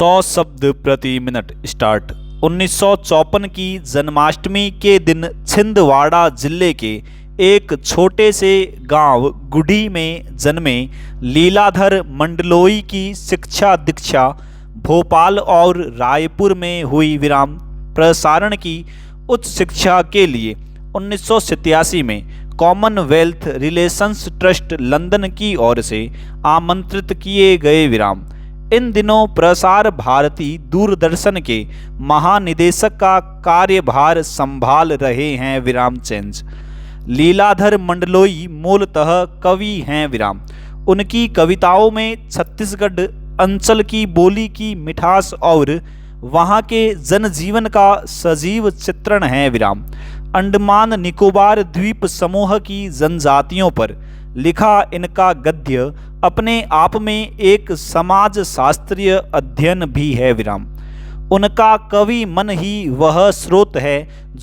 100 शब्द प्रति minute start. 1954 की जन्माष्टमी के दिन छिंदवाड़ा जिले के एक छोटे से गांव गुढ़ी में जन्मे लीलाधर मंडलोई की शिक्षा दीक्षा भोपाल और रायपुर में हुई। विराम प्रसारण की उच्च शिक्षा के लिए 1987 में कॉमनवेल्थ रिलेशंस ट्रस्ट लंदन की ओर से आमंत्रित किए गए। विराम इन दिनों प्रसार भारती दूरदर्शन के महानिदेशक का कार्यभार संभाल रहे हैं। विराम चेंज लीलाधर मंडलोई मूलतः कवि हैं। विराम उनकी कविताओं में छत्तीसगढ़ अंचल की बोली की मिठास और वहाँ के जनजीवन का सजीव चित्रण है। विराम अंडमान निकोबार द्वीप समूह की जनजातियों पर लिखा इनका गद्य अपने आप में एक समाज शास्त्रीय अध्ययन भी है। विराम उनका कवि मन ही वह स्रोत है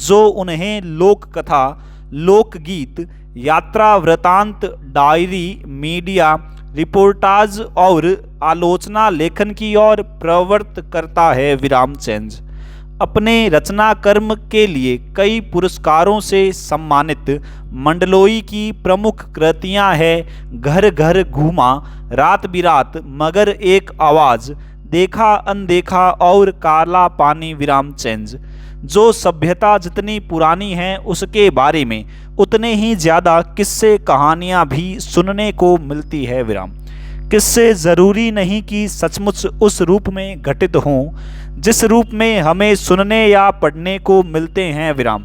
जो उन्हें लोक कथा, लोकगीत, यात्रा वृतांत, डायरी, मीडिया रिपोर्टाज और आलोचना लेखन की ओर प्रवृत्त करता है। विराम चेंज अपने रचना कर्म के लिए कई पुरस्कारों से सम्मानित मंडलोई की प्रमुख कृतियां हैं घर घर घूमा, रात बिरात, मगर एक आवाज़, देखा अनदेखा और काला पानी। विराम चेंज जो सभ्यता जितनी पुरानी है उसके बारे में उतने ही ज़्यादा किस्से कहानियाँ भी सुनने को मिलती है। विराम किस्से ज़रूरी नहीं कि सचमुच उस रूप में घटित हों जिस रूप में हमें सुनने या पढ़ने को मिलते हैं। विराम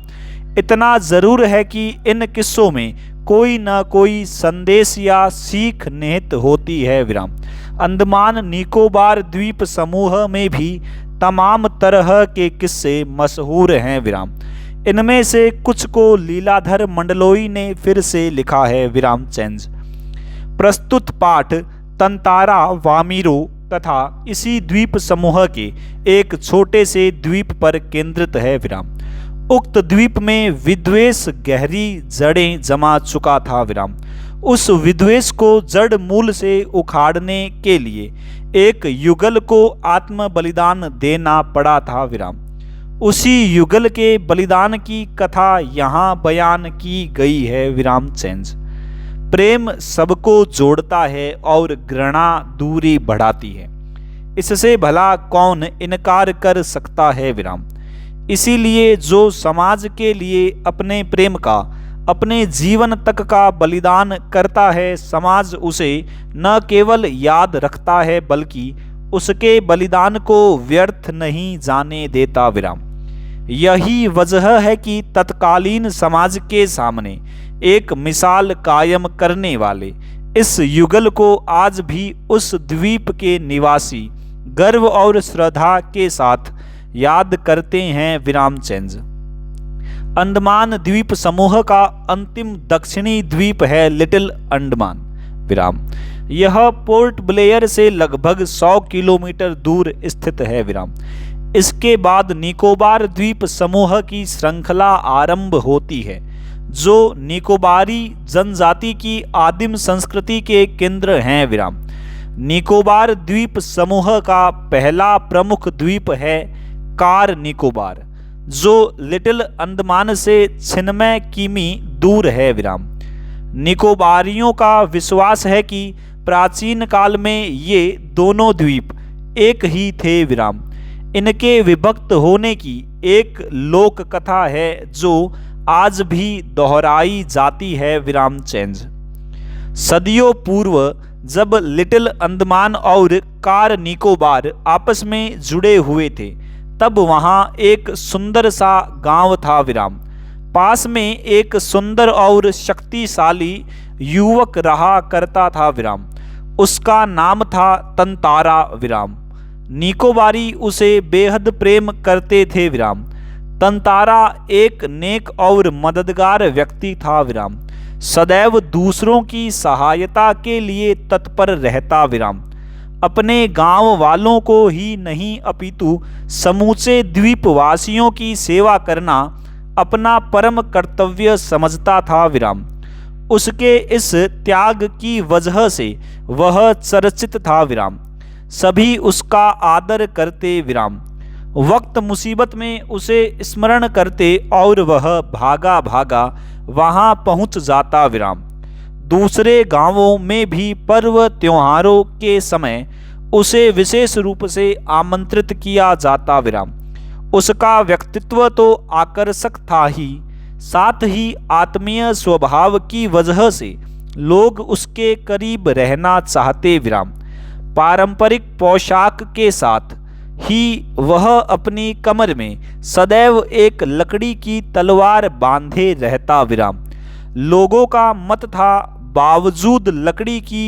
इतना ज़रूर है कि इन किस्सों में कोई न कोई संदेश या सीख निहित होती है। विराम अंडमान निकोबार द्वीप समूह में भी तमाम तरह के किस्से मशहूर हैं। विराम इनमें से कुछ को लीलाधर मंडलोई ने फिर से लिखा है। विराम चेंज प्रस्तुत पाठ तंतारा वामीरो तथा इसी द्वीप समूह के एक छोटे से द्वीप पर केंद्रित है। विराम उक्त द्वीप में विद्वेष गहरी जड़ें जमा चुका था। विराम उस विद्वेष को जड़ मूल से उखाड़ने के लिए एक युगल को आत्म बलिदान देना पड़ा था। विराम उसी युगल के बलिदान की कथा यहाँ बयान की गई है। विराम चेंज प्रेम सबको जोड़ता है और घृणा दूरी बढ़ाती है, इससे भला कौन इनकार कर सकता है। विराम इसीलिए जो समाज के लिए अपने प्रेम का, अपने जीवन तक का बलिदान करता है, समाज उसे न केवल याद रखता है बल्कि उसके बलिदान को व्यर्थ नहीं जाने देता। विराम यही वजह है कि तत्कालीन समाज के सामने एक मिसाल कायम करने वाले इस युगल को आज भी उस द्वीप के निवासी गर्व और श्रद्धा के साथ याद करते हैं। विराम चेंज अंडमान द्वीप समूह का अंतिम दक्षिणी द्वीप है लिटिल अंडमान। विराम यह पोर्ट ब्लेयर से लगभग 100 किलोमीटर दूर स्थित है। विराम इसके बाद निकोबार द्वीप समूह की श्रृंखला आरंभ होती है जो निकोबारी जनजाति की आदिम संस्कृति के केंद्र हैं। विराम निकोबार द्वीप समूह का पहला प्रमुख द्वीप है कार निकोबार जो लिटिल अंडमान से 96 किमी दूर है। विराम निकोबारियों का विश्वास है कि प्राचीन काल में ये दोनों द्वीप एक ही थे। विराम इनके विभक्त होने की एक लोक कथा है जो आज भी दोहराई जाती है। विराम चेंज सदियों पूर्व जब लिटिल अंडमान और कार निकोबार आपस में जुड़े हुए थे तब वहाँ एक सुंदर सा गांव था। विराम पास में एक सुंदर और शक्तिशाली युवक रहा करता था। विराम उसका नाम था तंतारा। विराम निकोबारी उसे बेहद प्रेम करते थे। विराम तंतारा एक नेक और मददगार व्यक्ति था। विराम सदैव दूसरों की सहायता के लिए तत्पर रहता। विराम अपने गांव वालों को ही नहीं अपितु समूचे द्वीपवासियों की सेवा करना अपना परम कर्तव्य समझता था। विराम उसके इस त्याग की वजह से वह चर्चित था। विराम सभी उसका आदर करते विराम। वक्त मुसीबत में उसे स्मरण करते और वह भागा भागा वहां पहुंच जाता विराम। दूसरे गांवों में भी पर्व त्योहारों के समय उसे विशेष रूप से आमंत्रित किया जाता विराम। उसका व्यक्तित्व तो आकर्षक था ही, साथ ही आत्मीय स्वभाव की वजह से लोग उसके करीब रहना चाहते विराम। पारंपरिक पोशाक के साथ ही वह अपनी कमर में सदैव एक लकड़ी की तलवार बांधे रहता विराम। लोगों का मत था, बावजूद लकड़ी की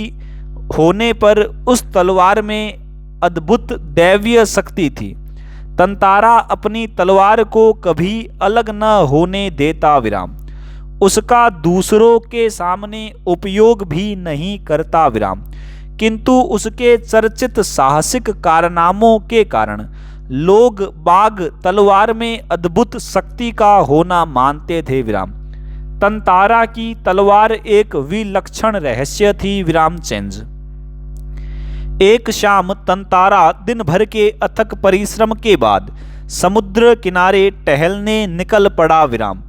होने पर उस तलवार में अद्भुत दैवीय शक्ति थी। तंतारा अपनी तलवार को कभी अलग न होने देता विराम। उसका दूसरों के सामने उपयोग भी नहीं करता विराम, किंतु उसके चर्चित साहसिक कारनामों के कारण लोग बाग तलवार में अद्भुत शक्ति का होना मानते थे विराम। तंतारा की तलवार एक विलक्षण रहस्य थी विराम चेंज। एक शाम तंतारा दिन भर के अथक परिश्रम के बाद समुद्र किनारे टहलने निकल पड़ा विराम।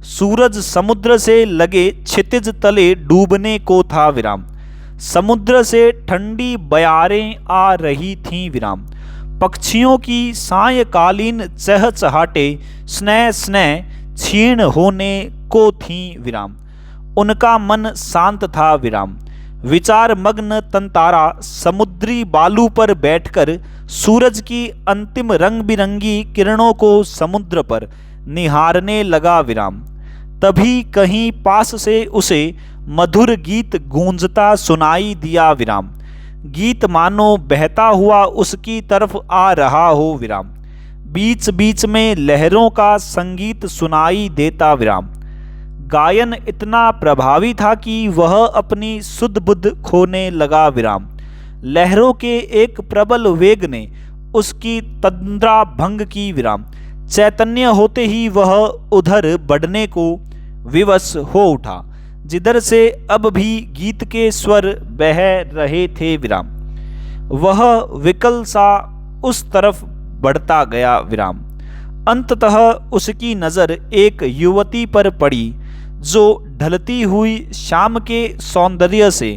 सूरज समुद्र से लगे क्षितिज तले डूबने को था विराम। समुद्र से ठंडी बयारें आ रही थीं विराम। पक्षियों की सायकालीन चहचहाटे स्नेह स्नेह क्षीण होने को थीं विराम। उनका मन शांत था विराम। विचार मग्न तंतारा समुद्री बालू पर बैठकर सूरज की अंतिम रंग बिरंगी किरणों को समुद्र पर निहारने लगा विराम। तभी कहीं पास से उसे मधुर गीत गूंजता सुनाई दिया विराम। गीत मानो बहता हुआ उसकी तरफ आ रहा हो विराम। बीच बीच में लहरों का संगीत सुनाई देता विराम। गायन इतना प्रभावी था कि वह अपनी सुध बुद्ध खोने लगा विराम। लहरों के एक प्रबल वेग ने उसकी तंद्रा भंग की विराम। चैतन्य होते ही वह उधर बढ़ने को विवश हो उठा जिधर से अब भी गीत के स्वर बह रहे थे विराम। वह विकल सा उस तरफ बढ़ता गया विराम। अंततः उसकी नज़र एक युवती पर पड़ी जो ढलती हुई शाम के सौंदर्य से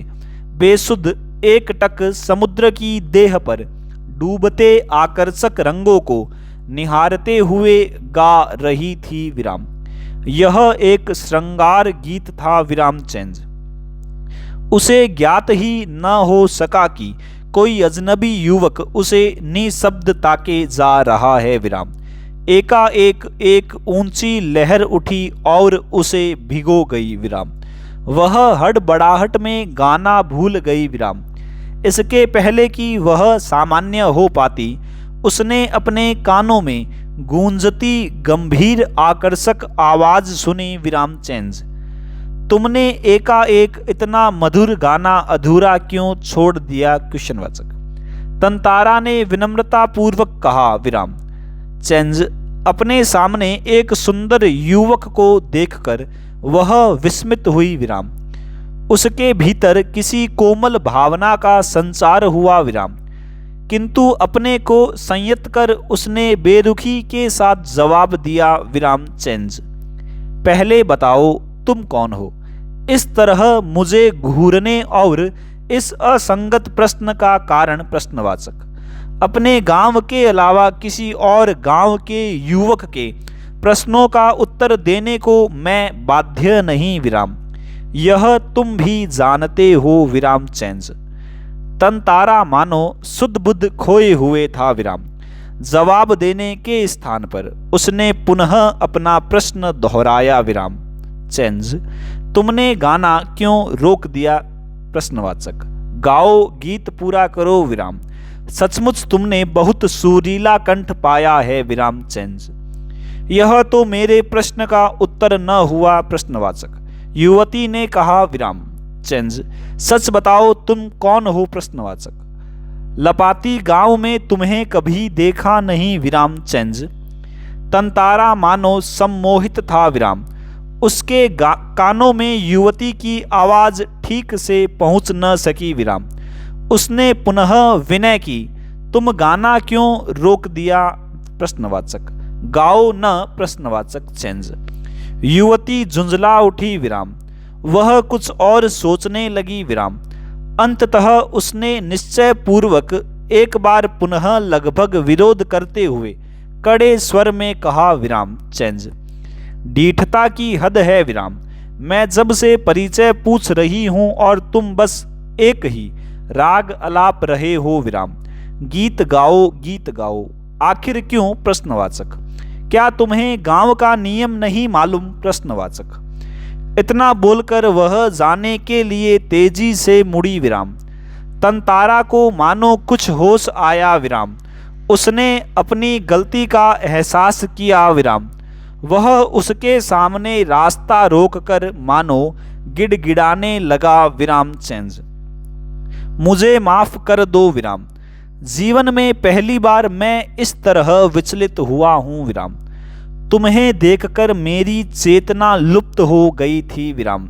बेसुध एकटक समुद्र की देह पर डूबते आकर्षक रंगों को निहारते हुए गा रही थी विराम। यह एक श्रृंगार गीत था विराम चेंज। उसे ज्ञात ही न हो सका कि कोई अजनबी युवक उसे निशब्द ताके जा रहा है विराम। एकाएक एक ऊंची लहर उठी और उसे भिगो गई विराम। वह हड़बड़ाहट में गाना भूल गई विराम। इसके पहले कि वह सामान्य हो पाती, उसने अपने कानों में गूंजती गंभीर आकर्षक आवाज सुनी विराम चेंज। तुमने एकाएक इतना मधुर गाना अधूरा क्यों छोड़ दिया? क्वेश्चनवाचक। तंतारा ने विनम्रता पूर्वक कहा विराम चेंज। अपने सामने एक सुंदर युवक को देखकर वह विस्मित हुई विराम। उसके भीतर किसी कोमल भावना का संचार हुआ विराम, किंतु अपने को संयत कर उसने बेरुखी के साथ जवाब दिया विराम चेंज। पहले बताओ तुम कौन हो? इस तरह मुझे घूरने और इस असंगत प्रश्न का कारण? प्रश्नवाचक। अपने गांव के अलावा किसी और गांव के युवक के प्रश्नों का उत्तर देने को मैं बाध्य नहीं विराम। यह तुम भी जानते हो विराम चेंज। तंतारा मानो सुध बुद्ध खोए हुए था विराम। जवाब देने के स्थान पर उसने पुनः अपना प्रश्न दोहराया विराम चेंज। तुमने गाना क्यों रोक दिया? प्रश्नवाचक। गाओ, गीत पूरा करो विराम। सचमुच तुमने बहुत सुरीला कंठ पाया है विराम चेंज। यह तो मेरे प्रश्न का उत्तर न हुआ। प्रश्नवाचक। युवती ने कहा विराम चेंज। सच बताओ तुम कौन हो? प्रश्नवाचक। लपाती गांव में तुम्हें कभी देखा नहीं विराम चेंज। तंतारा मानो सम्मोहित था विराम। उसके कानों में युवती की आवाज ठीक से पहुंच न सकी विराम। उसने पुनः विनय की, तुम गाना क्यों रोक दिया? प्रश्नवाचक। गाओ न? प्रश्नवाचक चेंज। युवती झुंझला उठी विराम। वह कुछ और सोचने लगी विराम। अंततः उसने निश्चय पूर्वक एक बार पुनः लगभग विरोध करते हुए कड़े स्वर में कहा विराम चेंज। डीठता की हद है विराम। मैं जब से परिचय पूछ रही हूं और तुम बस एक ही राग अलाप रहे हो विराम। गीत गाओ, गीत गाओ। आखिर क्यों? प्रश्नवाचक। क्या तुम्हें गांव का नियम नहीं मालूम? प्रश्नवाचक। इतना बोलकर वह जाने के लिए तेजी से मुड़ी विराम। तंतारा को मानो कुछ होश आया विराम। उसने अपनी गलती का एहसास किया विराम। वह उसके सामने रास्ता रोककर मानो गिड़गिड़ाने लगा विराम चेंज। मुझे माफ कर दो विराम। जीवन में पहली बार मैं इस तरह विचलित हुआ हूं विराम। तुम्हें देखकर मेरी चेतना लुप्त हो गई थी विराम।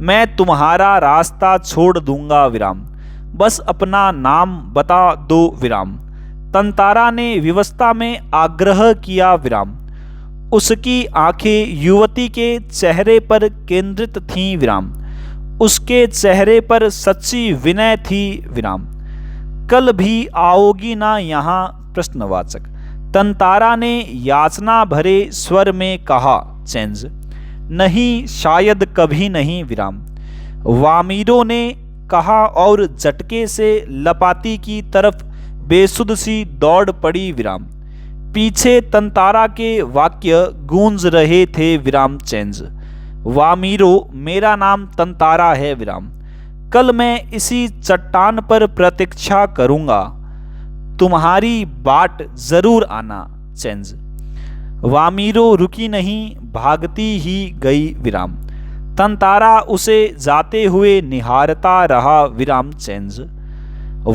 मैं तुम्हारा रास्ता छोड़ दूंगा विराम। बस अपना नाम बता दो विराम। तंतारा ने विवशता में आग्रह किया विराम। उसकी आंखें युवती के चेहरे पर केंद्रित थीं विराम। उसके चेहरे पर सच्ची विनय थी विराम। कल भी आओगी ना यहाँ? प्रश्नवाचक। तंतारा ने याचना भरे स्वर में कहा चेंज। नहीं, शायद कभी नहीं विराम। वामीरो ने कहा और झटके से लपाती की तरफ बेसुध सी दौड़ पड़ी विराम। पीछे तंतारा के वाक्य गूंज रहे थे विराम चेंज। वामीरो, मेरा नाम तंतारा है विराम। कल मैं इसी चट्टान पर प्रतीक्षा करूंगा। तुम्हारी बाट जरूर आना चेंज। वामीरो रुकी नहीं, भागती ही गई विराम। तंतारा उसे जाते हुए निहारता रहा विराम चेंज।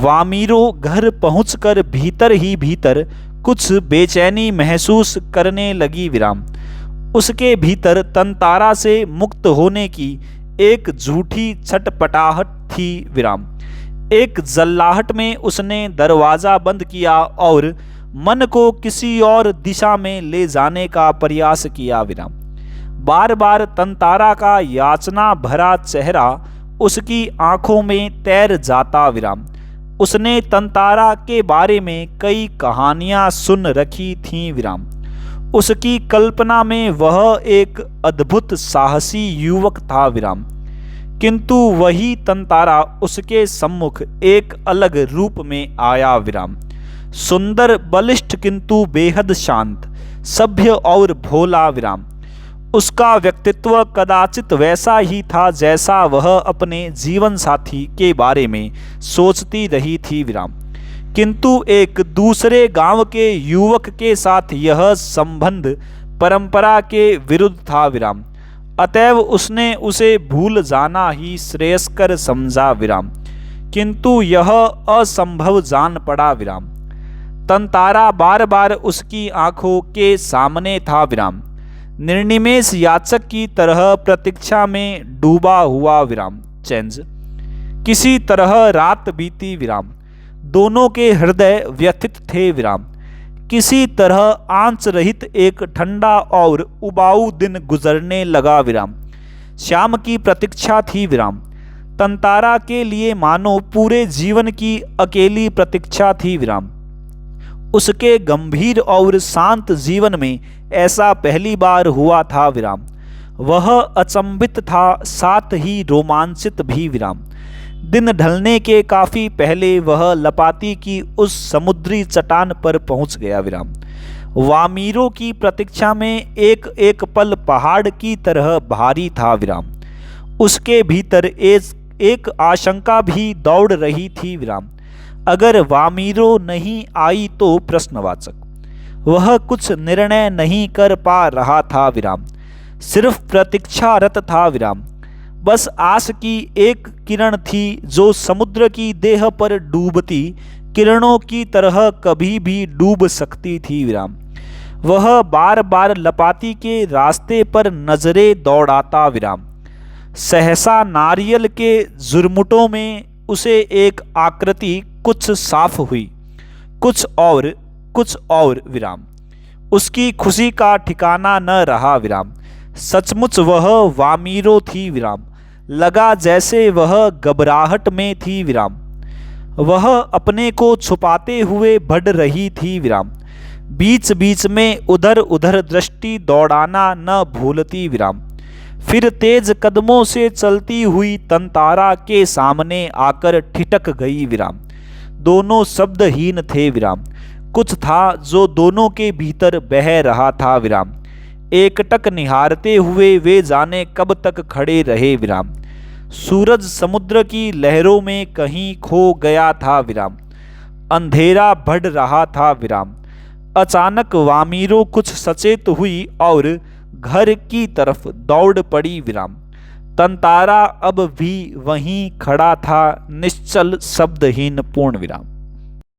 वामीरो घर पहुंचकर भीतर ही भीतर कुछ बेचैनी महसूस करने लगी विराम। उसके भीतर तंतारा से मुक्त होने की एक झूठी छटपटाहट थी विराम। एक जल्लाहट में उसने दरवाजा बंद किया और मन को किसी और दिशा में ले जाने का प्रयास किया विराम। बार बार तंतारा का याचना भरा चेहरा उसकी आंखों में तैर जाता विराम। उसने तंतारा के बारे में कई कहानियां सुन रखी थीं विराम। उसकी कल्पना में वह एक अद्भुत साहसी युवक था विराम। किंतु वही तंतारा उसके सम्मुख एक अलग रूप में आया विराम। सुंदर, बलिष्ठ किंतु बेहद शांत, सभ्य और भोला विराम। उसका व्यक्तित्व कदाचित वैसा ही था जैसा वह अपने जीवन साथी के बारे में सोचती रही थी विराम। किंतु एक दूसरे गांव के युवक के साथ यह संबंध परंपरा के विरुद्ध था विराम। अतएव उसने उसे भूल जाना ही श्रेयस्कर समझा विराम। किंतु यह असंभव जान पड़ा विराम। तंतारा बार बार उसकी आंखों के सामने था विराम। निर्निमेष याचक की तरह प्रतीक्षा में डूबा हुआ विराम चेंज। किसी तरह रात बीती विराम। दोनों के हृदय व्यथित थे विराम। किसी तरह आंच रहित एक ठंडा और उबाऊ दिन गुजरने लगा विराम। शाम की प्रतीक्षा थी विराम। तंतारा के लिए मानो पूरे जीवन की अकेली प्रतीक्षा थी विराम। उसके गंभीर और शांत जीवन में ऐसा पहली बार हुआ था विराम। वह अचंभित था, साथ ही रोमांचित भी विराम। दिन ढलने के काफी पहले वह लपाती की उस समुद्री चट्टान पर पहुंच गया विराम। वामीरो की प्रतीक्षा में एक एक पल पहाड़ की तरह भारी था विराम। उसके भीतर एक आशंका भी दौड़ रही थी विराम। अगर वामीरो नहीं आई तो? प्रश्नवाचक। वह कुछ निर्णय नहीं कर पा रहा था विराम। सिर्फ प्रतीक्षारत था विराम। बस आस की एक किरण थी जो समुद्र की देह पर डूबती किरणों की तरह कभी भी डूब सकती थी विराम। वह बार बार लपाती के रास्ते पर नजरें दौड़ाता विराम। सहसा नारियल के झुरमुटों में उसे एक आकृति कुछ साफ हुई, कुछ और विराम। उसकी खुशी का ठिकाना न रहा विराम। सचमुच वह वामीरो थी विराम। लगा जैसे वह घबराहट में थी विराम। वह अपने को छुपाते हुए बढ़ रही थी विराम। बीच बीच में उधर उधर दृष्टि दौड़ाना न भूलती विराम। फिर तेज कदमों से चलती हुई तंतारा के सामने आकर ठिठक गई विराम। दोनों शब्दहीन थे विराम। कुछ था जो दोनों के भीतर बह रहा था विराम। एकटक निहारते हुए वे जाने कब तक खड़े रहे विराम। सूरज समुद्र की लहरों में कहीं खो गया था विराम। अंधेरा बढ़ रहा था विराम। अचानक वामीरो कुछ सचेत हुई और घर की तरफ दौड़ पड़ी विराम। तंतारा अब भी वहीं खड़ा था, निश्चल, शब्दहीन, पूर्ण विराम।